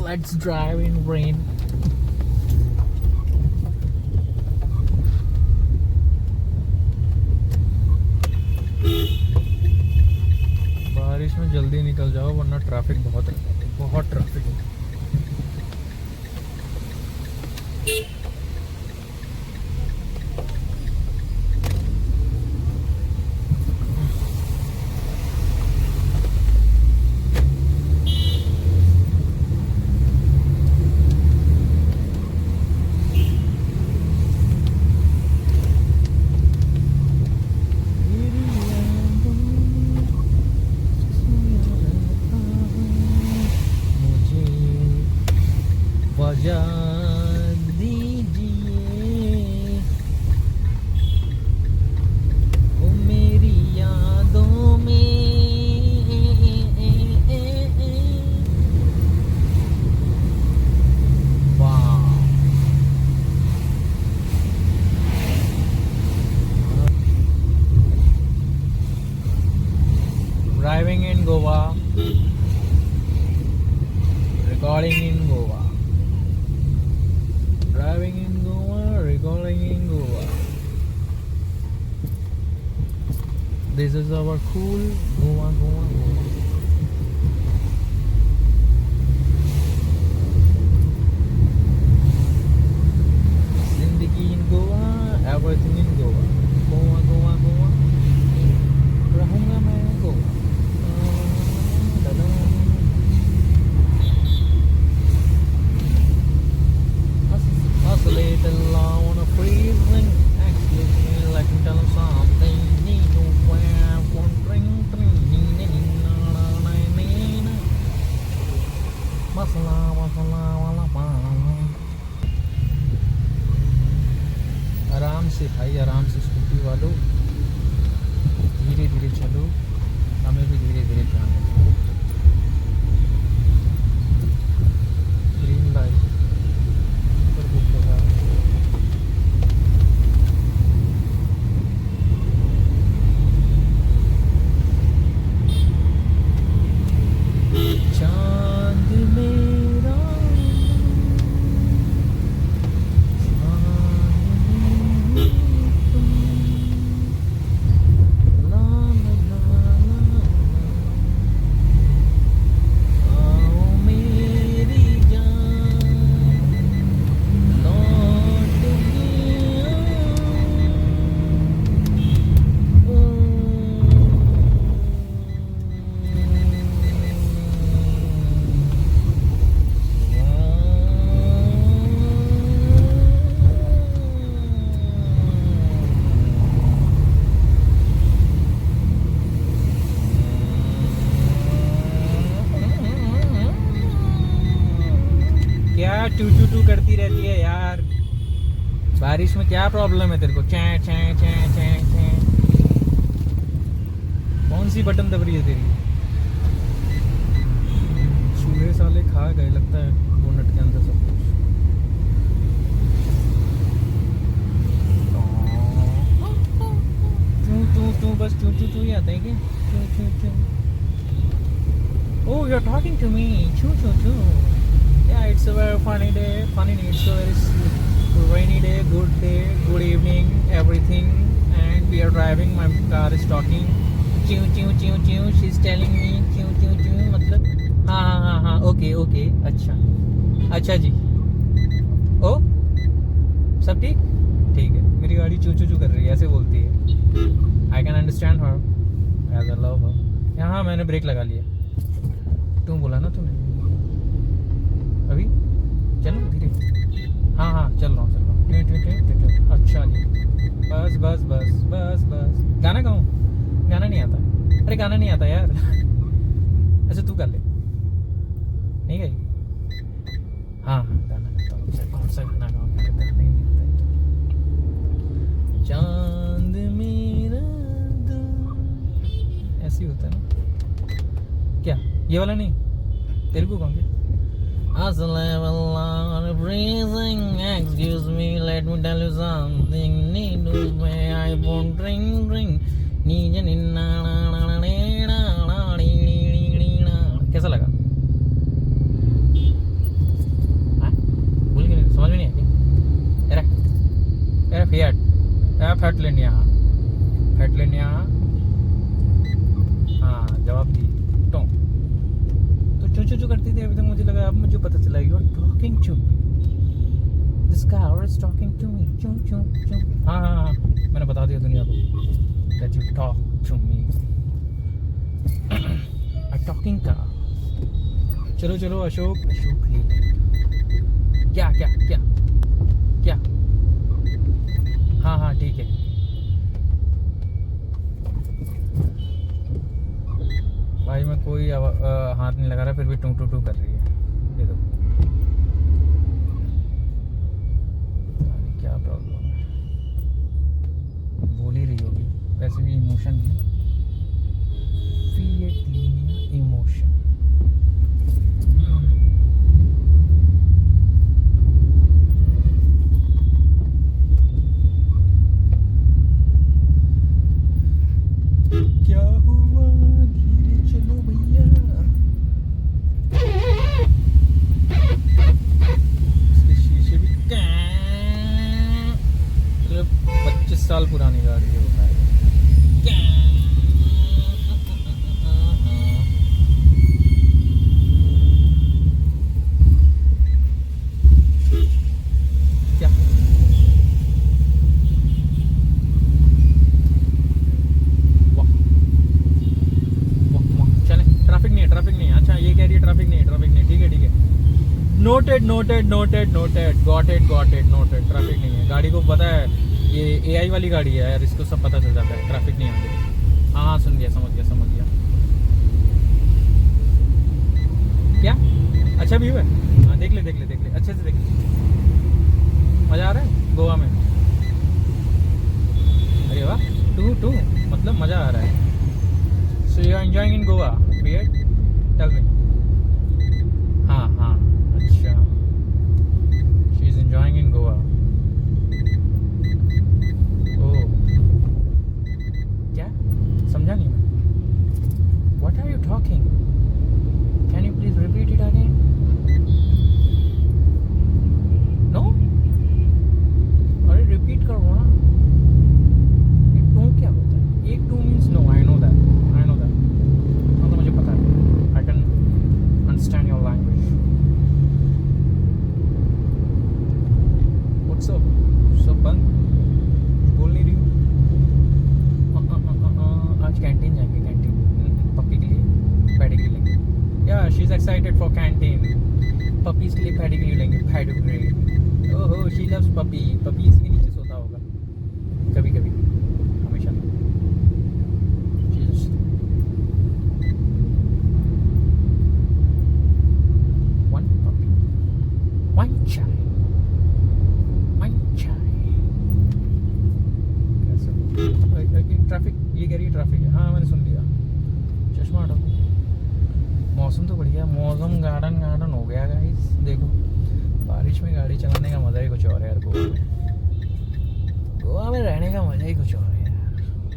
Let's drive in rain. बारिश में जल्दी निकल जाओ वरना ट्रैफिक बहुत है, बहुत ट्रैफिक है। बजा दीजिए ओ मेरी यादों में। वाह, driving in Goa, recording in Goa. Driving in Goa, recording in Goa. This is our cool Goa, Goa, Goa. Zindagi in Goa, everything in Goa. Goa, Goa, Goa. रहूंगा मैं Goa. Isolate alone, freezing. Excuse me, let me tell you something. Need to wear one drink. Masala, masala, wala wala. आराम से भाई, आराम से scooty वालों, धीरे धीरे चलो, हमें भी धीरे धीरे जाना है। ग्रीन लाइट पर बुक लगा। चांद मेरा क्या टू टू टू करती रहती है यार, बारिश में क्या प्रॉब्लम है तेरे को? चैं चैं चैं चैं चैं, कौन सी बटन दब रही है तेरी? चूहे साले खा गए लगता है बोनट के अंदर सब कुछ। तू तू तू बस चू चू चू ही आता है क्या? चू चू चू। Oh, you're talking to me. Choo choo choo. Yeah, it's a very funny day. Funny day. It's a very rainy day. Good day. Good evening. Everything. And we are driving. My car is talking. Choo choo choo choo. She's telling me. Choo choo choo. मतलब हाँ हाँ हाँ हाँ. Okay okay. अच्छा अच्छा जी. ओ सब ठीक ठीक है। मेरी गाड़ी चू चू चू कर रही है, ऐसे बोलती है। I can understand her. As I love her. यहाँ मैंने ब्रेक लगा लिया। तू बोला ना तूने। अभी चलो धीरे। हाँ हाँ चल रहा हूँ चल रहा हूँ। अच्छा जी, बस बस बस बस बस। गाना गाऊँ? गाना नहीं आता। अरे गाना नहीं आता यार। अच्छा तू कर ले। नहीं गई? हाँ हाँ गाना गाता हूँ। कौन सा गाना गाऊँ? गाना नहीं आता। चांद मेरा ऐसे ही होता है ना क्या? ये वाला नहीं, Telugu गाऊंगे। Excuse me, let me tell you something. Need to pay, I won't drink. कैसा लगा? फैटलेनिया, फैटलेनिया। हाँ जवाब दी। तो चू चू चू करती थी अभी तक, मुझे लगा अब मुझे पता चला you are talking to me, this car is talking to me, चू चू चू। हाँ हाँ हाँ, मैंने बता दिया दुनिया को that you talk to me, a talking car. चलो चलो अशोक, अशोक ही क्या क्या क्या क्या। हाँ हाँ ठीक है। भाई मैं कोई हाथ नहीं लगा रहा, फिर भी टू टू टू कर रही है, ये देखो क्या प्रॉब्लम है। बोल ही रही होगी, वैसे भी इमोशन भी फिएट लीनिया इमोशन। क्या हुआ, धीरे चलो भैया। इसके शीशे भी 25 साल पुरानी गाड़ी है वो भाई। क्या ट्रैफिक नहीं है। अच्छा ये कह रही है ट्रैफिक नहीं है, ठीक है। Noted got it noted. Traffic नहीं है, गाड़ी को पता है ये एआई वाली गाड़ी है यार, इसको सब पता चल जाता है, ट्रैफिक नहीं आती। हाँ सुन गया, समझ गया। क्या अच्छा व्यू है। हाँ देख ले अच्छे से देख ले। मजा आ रहा है गोवा में। अरे वाह, टू मतलब मजा आ रहा है। So you are enjoying in Goa, Fiat? Tell me. हाँ, अच्छा. She is enjoying in Goa. Oh. क्या? समझा नहीं मैं. What are you talking? Can you please repeat it again? No? अरे repeat करो ना. ये टू क्या होता है? एक to means no. I know that. हाँ तो मुझे पता है। I can understand your language. What's up? सब बंद? बोल नहीं रही हूँ। आज कैंटीन जाएंगे, पप्पी के लिए पेडिग्री लेंगे। Yeah, she's excited for canteen. Puppies के लिए पेडिग्री लेंगे, पेडिग्री। ओहो, she loves puppy. पपी इसके नीचे सोता होगा कभी कभी, हमेशा नहीं। ट्रैफिक, ये कह रही है ट्रैफिक है। हाँ मैंने सुन लिया। चश्मा हटाओ। मौसम तो बढ़िया, मौसम गार्डन हो गया गाइस। देखो बारिश में गाड़ी चलाने का मज़ा ही कुछ और है यार। गोवा में रहने का मज़ा ही कुछ और है यार,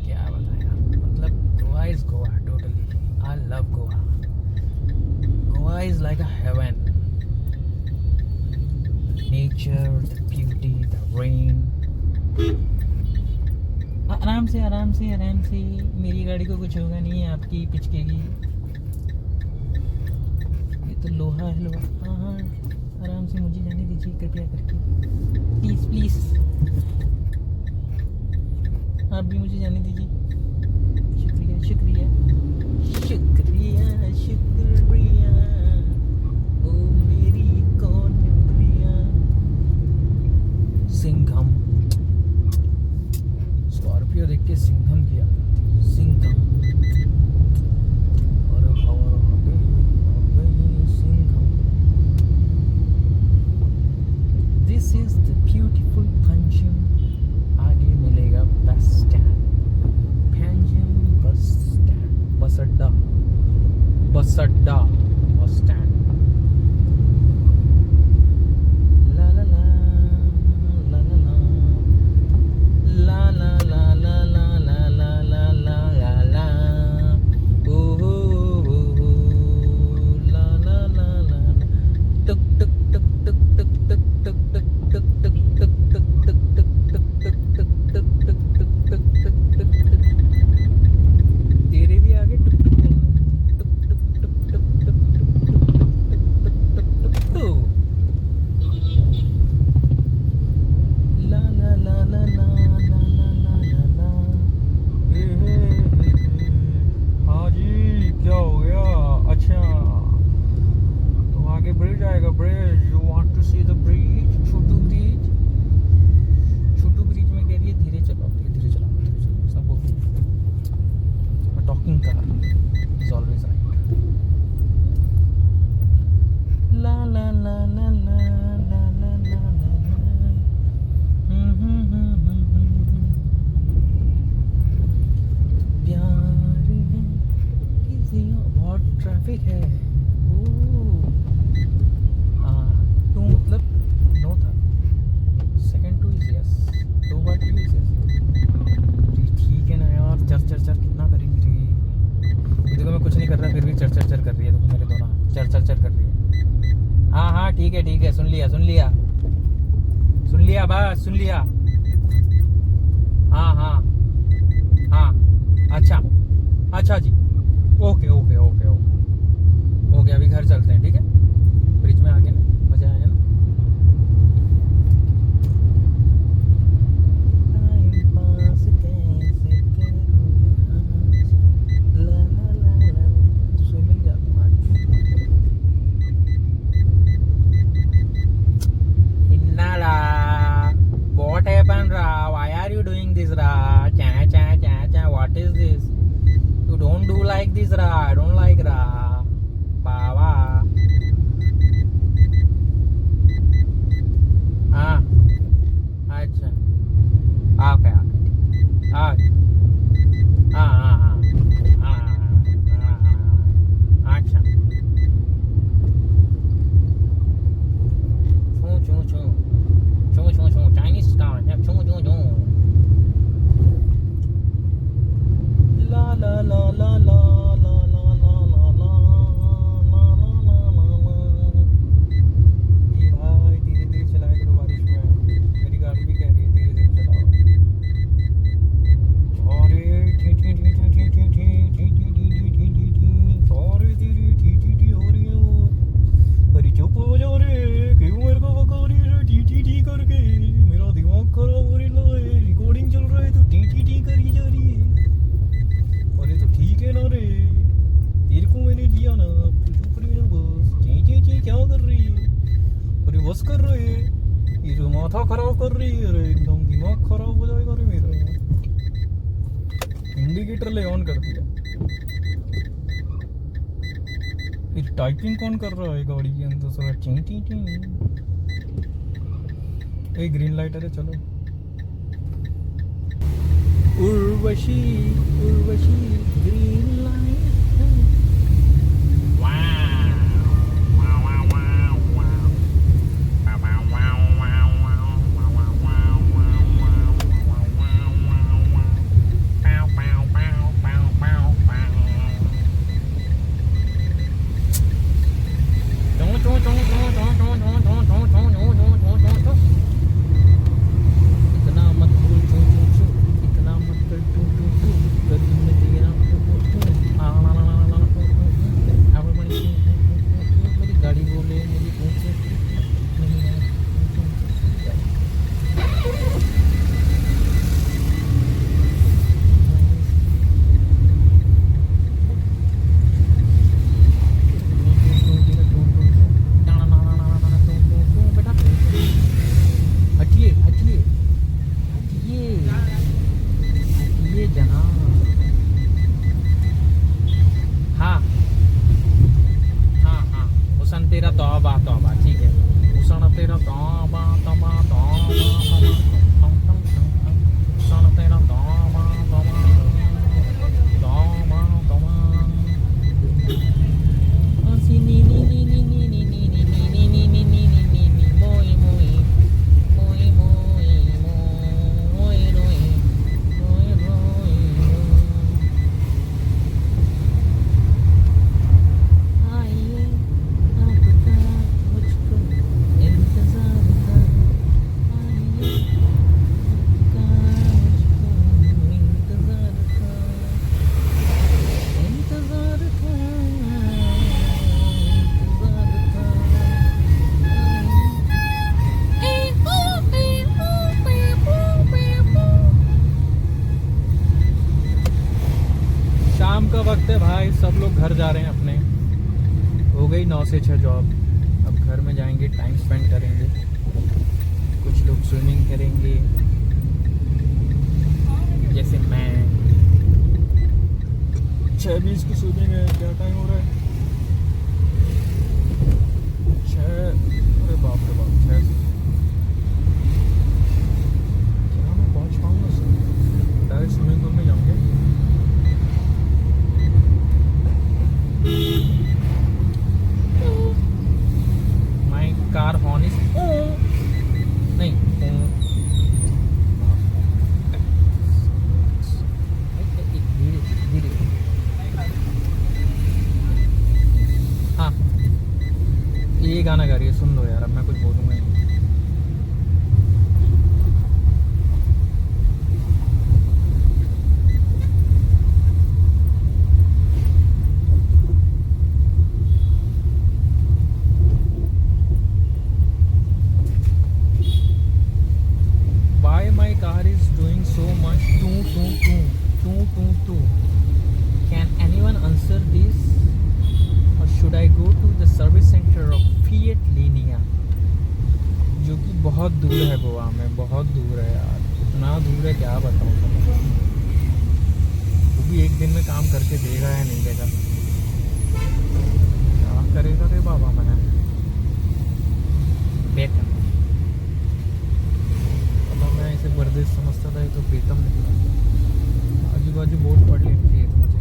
क्या बताएं यार। मतलब Goa is Goa totally. I love Goa. Goa is like a heaven. Nature, the beauty, the rain. आराम से मेरी गाड़ी को कुछ होगा नहीं, आपकी पिचकेगी। ये तो लोहा है। हाँ आराम से मुझे जाने दीजिए कृपया करके, प्लीज। आप भी मुझे जाने दीजिए। शुक्रिया। ओ मेरी कौन प्रिया। सिंघम, स्कॉर्पियो देख के सिंघम की याद आती है। सिंघम और Singham. This is the beautiful Panjim. आगे मिलेगा bus stand, Panjim bus stand, बस अड्डा बस स्टैंड। सुन लिया बस सुन लिया। हाँ हाँ हाँ, अच्छा जी, okay okay okay okay okay, अभी घर चलते हैं, ठीक है। ब्रिज में आके ना मजा आया ना। टाइम पास कैसे करूं ला ला ला ला, स्विमिंग जाती हूँ इन्नाला। What happened, Ra? Why are you doing this, Ra? Cha cha cha cha. What is this? You don't do like this, Ra. I don't like, Ra. Baba. हाँ, अच्छा, ओके ओके, हाँ हाँ हाँ हाँ हाँ, अच्छा, छू छू छू चाइनीज स्टार, छू छू छू, ला ला ला ला ला ला ला ला ला ला ला ला ला ला। ये भाई धीरे धीरे चलाया करो बारिश में, मेरी गाड़ी भी कह रही है धीरे धीरे चलाओ। अरे ठी ठी ठी ठी ठी ठी ठी ठी ठी ठी ठी ठी ठी, अरे धीरे ठी ठी ठी हो रही है वो। अरे चुप हो जाओ रे, क्यों मेरे को बका रही है ठी ठी ठी करके? मेरा दिमाग खराब हो रहा है, रिकॉर्डिंग चल रहा है तो ठी ठी ठी करी जा रही है। अरे तो ठीक है ना रे, तेरे को मैंने दिया ना, तू चुप रही ना बस। ची ची ची क्या कर रही है? अरे बस कर रहे है, ये तो माथा खराब कर रही है रे, एकदम दिमाग खराब हो जाएगा रे मेरा। इंडिकेटर ले ऑन कर दिया, फिर टाइपिंग कौन कर रहा है गाड़ी के अंदर सारा ची ची ची। एक ग्रीन लाइट है, चलो। Urvashi Urvashi green light. तेरा तौबा तौबा, ठीक है। उसन तेरा तौबा तौबा तौबा, उसन तेरा तौबा तौबा तौबा तौबा। सी नी नी नी नी नी नी नी नी नी नी नी नी नी नी नी मोई मोई मोई मोई मोई रोई मोई रोई। आइए शाम का वक्त है भाई, सब लोग घर जा रहे हैं अपने। हो गई 9 से 6 जॉब, अब घर में जाएंगे, टाइम स्पेंड करेंगे। कुछ लोग स्विमिंग करेंगे, जैसे मैं। 6:20 की स्विमिंग है। क्या टाइम हो रहा है? 6। अरे बाप रे बाप, 6। क्या मैं पहुंच पाऊंगा सर? डायरेक्ट स्विमिंग पूल में जाऊंगे। माई कार हॉर्न इज नहीं, धीरे। हाँ, ये गाना गा रही है, सुन लो यार, अब मैं कुछ बोलूँगा नहीं। talking so much. Too. Can anyone answer this? Or should I go to the service center of Fiat Linea? जो कि बहुत दूर है गोवा में, बहुत दूर है यार, इतना दूर है क्या बताऊँ तुमको। वो भी एक दिन में काम करके देगा या नहीं देगा, क्या करेगा रे बाबा। मैंने बेटा मतलब मैं इसे बर्देश समझता था, ये तो प्रीतम निकला। आजू बाजू बोर्ड पढ़ लेनी चाहिए तो मुझे।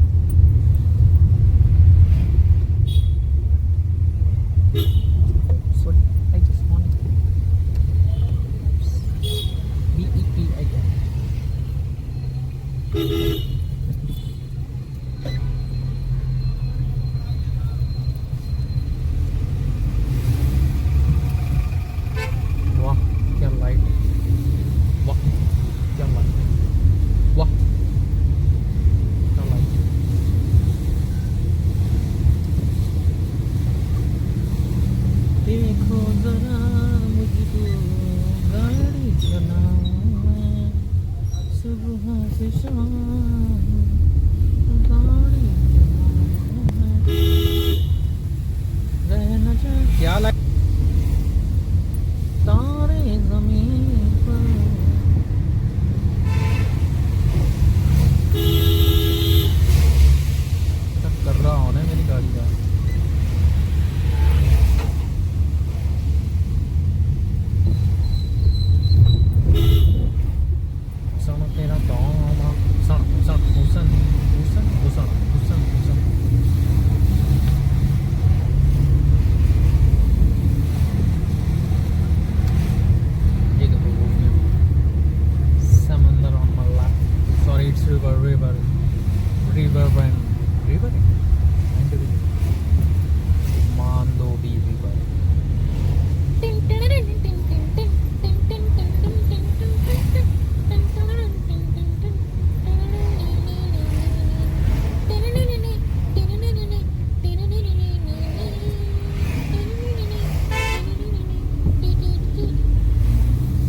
Sorry, I just want BEP again. वाह क्या लाइट, वाह क्या लाइट, वाह क्या लाइट। देखो जरा मुझको गाड़ी चलाना, सुबह से शाम गाड़ी चलाना, रहना चाहिए क्या लाइट। तारे जमीन पर क्या कर रहा हूँ ना मेरी गाड़ी का। तेरा दाम भूषण ये देखो वो समंदर on my left. Sorry it's river Mandovi river.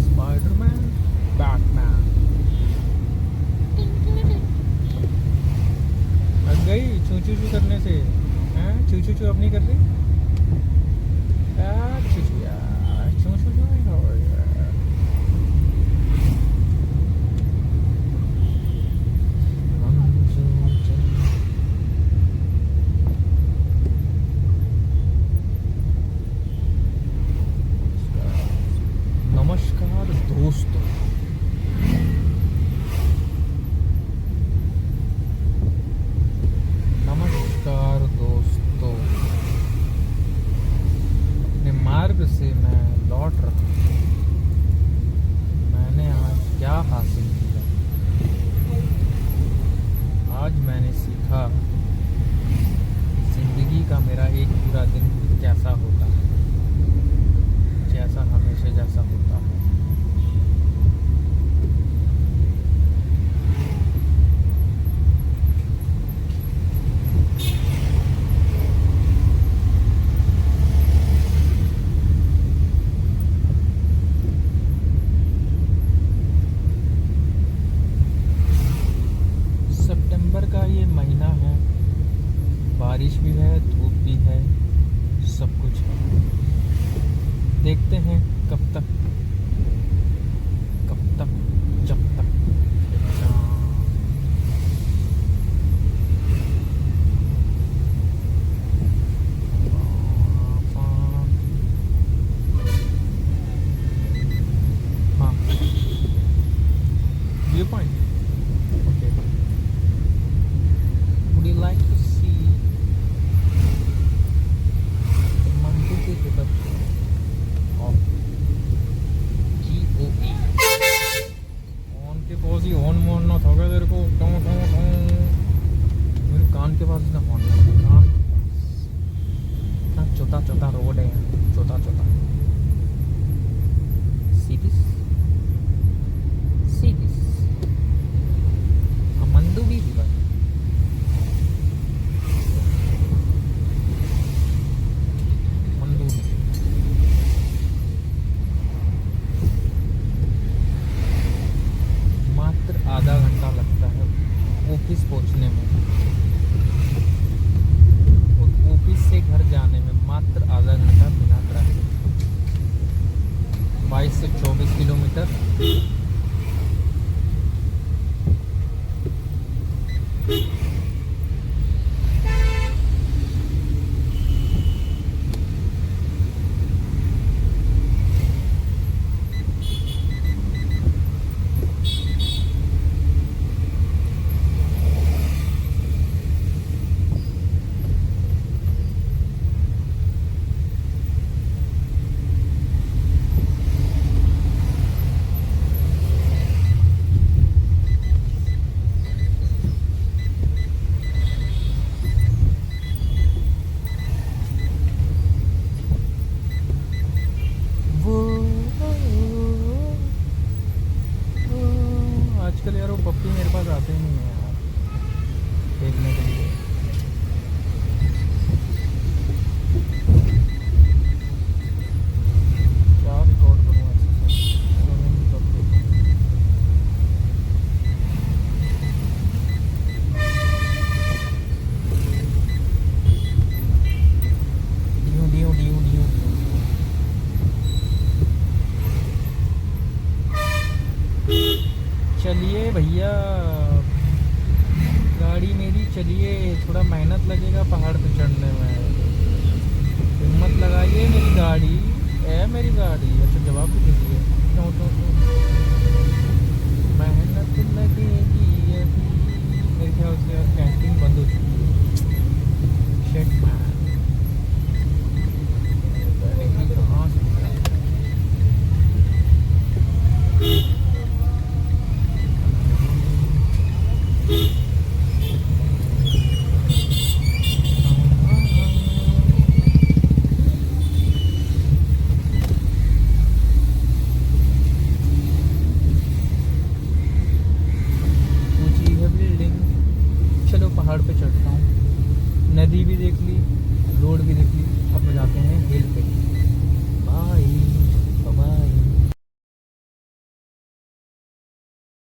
Spiderman, Batman. लग गई चू चू करने से, हैं चू चू अब नहीं कर रही यार, चू चू यार, चू चू नहीं हो रही यार। नमस्कार दोस्तों, नमस्कार दोस्तों। अपने मार्ग से मैं लौट रहा हूँ। मैंने आज क्या हासिल किया? आज मैंने सीखा जिंदगी का मेरा एक पूरा दिन कैसा होता है, जैसा हमेशा जैसा होता है। सितंबर का ये महीना है, बारिश भी है, धूप भी है, सब कुछ है। देखते हैं कब तक जब तक हाँ view point. Okay, would you like to see the Manduti River of GOE? On के पास ही हॉर्न मारना था क्या तेरे को? मेरे कान के पास ना हॉर्न मारना, कान के पास। इतना छोटा रोड है, छोटा see this Mandubi River। मंदूबी मात्र 22 से 24 किलोमीटर। आजकल यार वो पप्पी मेरे पास आते ही नहीं है यार देखने के लिए। क्या रिकॉर्ड करूँ ऐसे ड्यू ड्यू ड्यू ड्यू। चलिए भैया गाड़ी मेरी, चलिए थोड़ा मेहनत लगेगा पहाड़ पे चढ़ने में, हिम्मत लगाइए मेरी गाड़ी है मेरी गाड़ी। अच्छा जवाब भी दे दिए। मेहनत लगेगी अभी। मेरे ख्याल से यार कैंटीन बंद हो चुकी है। शिट मैन, कहाँ से पहाड़ पे चढ़ता हूँ। नदी भी देख ली, रोड भी देख ली, अब जाते हैं हिल पे। बाय।